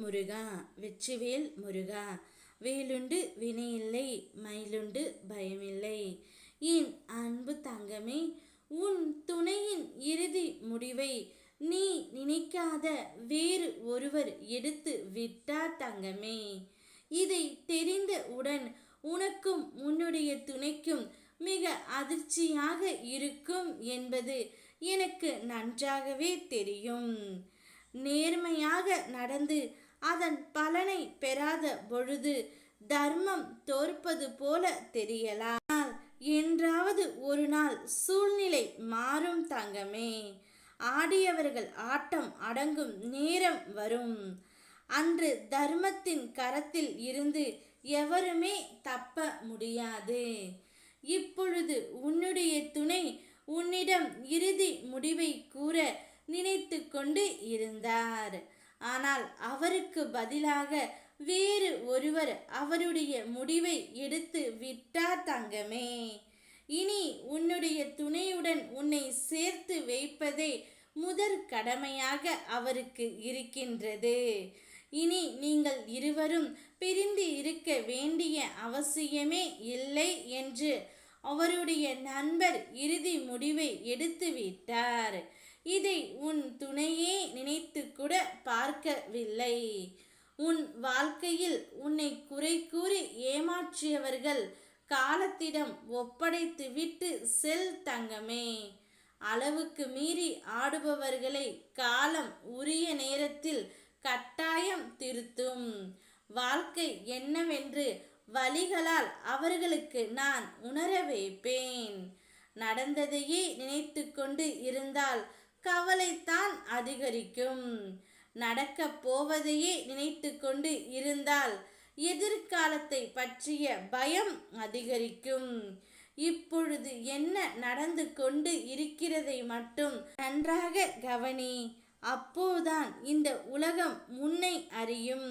முருகா, வெற்றிவேல் முருகா. வேலுண்டு வினையில்லை, மயிலுண்டு பயமில்லை. என் அன்பு தங்கமே, உன் துணையின் இறுதி முடிவை நீ நினைக்காத வேறு ஒருவர் எடுத்து விட்டார் தங்கமே. இதை தெரிந்தவுடன் உனக்கும் உன்னுடைய துணைக்கும் மிக அதிர்ச்சியாக இருக்கும் என்பது எனக்கு நன்றாகவே தெரியும். நேர்மையாக நடந்து அதன் பலனை பெறாத பொழுது தர்மம் தோற்பது போல தெரியலாம். என்றாவது ஒரு நாள் சூழ்நிலை மாறும் தங்கமே. ஆடியவர்கள் ஆட்டம் அடங்கும் நேரம் வரும். அன்று தர்மத்தின் கரத்தில் இருந்து எவருமே தப்ப முடியாது. இப்பொழுது உன்னுடைய துணை உன்னிடம் இறுதி முடிவை கூற நினைத்து கொண்டு இருந்தார். ஆனால் அவருக்கு பதிலாக வேறு ஒருவர் அவருடைய முடிவை எடுத்து விட்டார் தங்கமே. இனி உன்னுடைய துணையுடன் உன்னை சேர்த்து வைப்பதே முதற் கடமையாக அவருக்கு இருக்கின்றது. இனி நீங்கள் இருவரும் பிரிந்து இருக்க வேண்டிய அவசியமே இல்லை என்று அவருடைய நண்பர் இறுதி முடிவை எடுத்து விட்டார். இதை உன் துணையே நினைத்து கூட பார்க்கவில்லை. உன் வாழ்க்கையில் உன்னை குறை கூறி ஏமாற்றியவர்கள் காலத்திடம் ஒப்படைத்து விட்டு செல் தங்கமே. அளவுக்கு மீறி ஆடுபவர்களை காலம் உரிய நேரத்தில் கட்டாயம் திருத்தும். வாழ்க்கை என்னவென்று வழிகளால் அவர்களுக்கு நான் உணர வைப்பேன். நடந்ததையே நினைத்து கொண்டு இருந்தால் கவலைத்தான் அதிகரிக்கும். நடக்கப் போவதையே நினைத்து கொண்டு இருந்தால் எதிர்காலத்தை பற்றிய பயம் அதிகரிக்கும். இப்பொழுது என்ன நடந்து கொண்டு இருக்கிறதை மட்டும் நன்றாக கவனி. அப்போதான் இந்த உலகம் உன்னை அறியும்.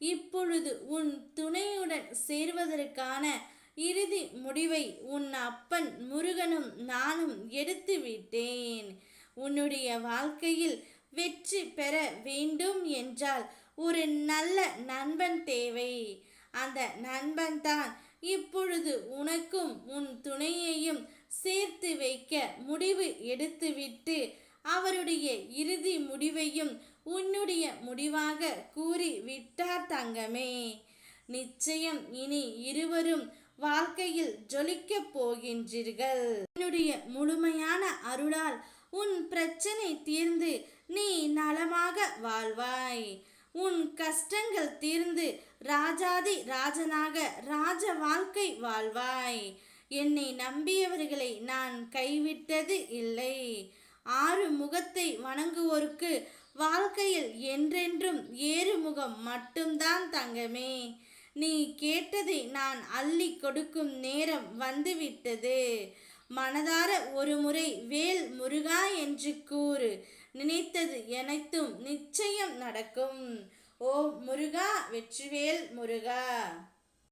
இப்பொழுது உன் துணையுடன் சேர்வதற்கான இறுதி முடிவை உன் அப்பன் முருகனும் நானும் எடுத்து விட்டேன். உன்னுடைய வாழ்க்கையில் வெற்றி பெற வேண்டும் என்றால் ஒரு நல்ல நண்பன் தேவை. அந்த நண்பன் தான் இப்பொழுது உனக்கும் உன் துணையையும் சேர்த்து வைக்க முடிவு எடுத்துவிட்டு அவருடைய இறுதி முடிவையும் உன்னுடைய முடிவாக கூறி விட்டார் தங்கமே. நிச்சயம் இனி இருவரும் வாழ்க்கையில் ஜொலிக்கப் போகின்றீர்கள். உன்னுடைய முழுமையான அருளால் உன் பிரச்சனை தீர்ந்து நீ நலமாக வாழ்வாய். உன் கஷ்டங்கள் தீர்ந்து ராஜாதி ராஜனாக ராஜ வாழ்க்கை வாழ்வாய். என்னை நம்பியவர்களை நான் கைவிட்டது இல்லை. 6 முகத்தை வணங்குவோருக்கு வாழ்க்கையில் என்றென்றும் ஏறுமுகம் மட்டும்தான் தங்கமே. நீ கேட்டதை நான் அள்ளி கொடுக்கும் நேரம் வந்துவிட்டது. மனதார ஒரு முறை வேல் முருகா என்று கூறு. நினைத்தது அனைத்தும் நிச்சயம் நடக்கும். ஓ முருகா, வெற்றிவேல் முருகா.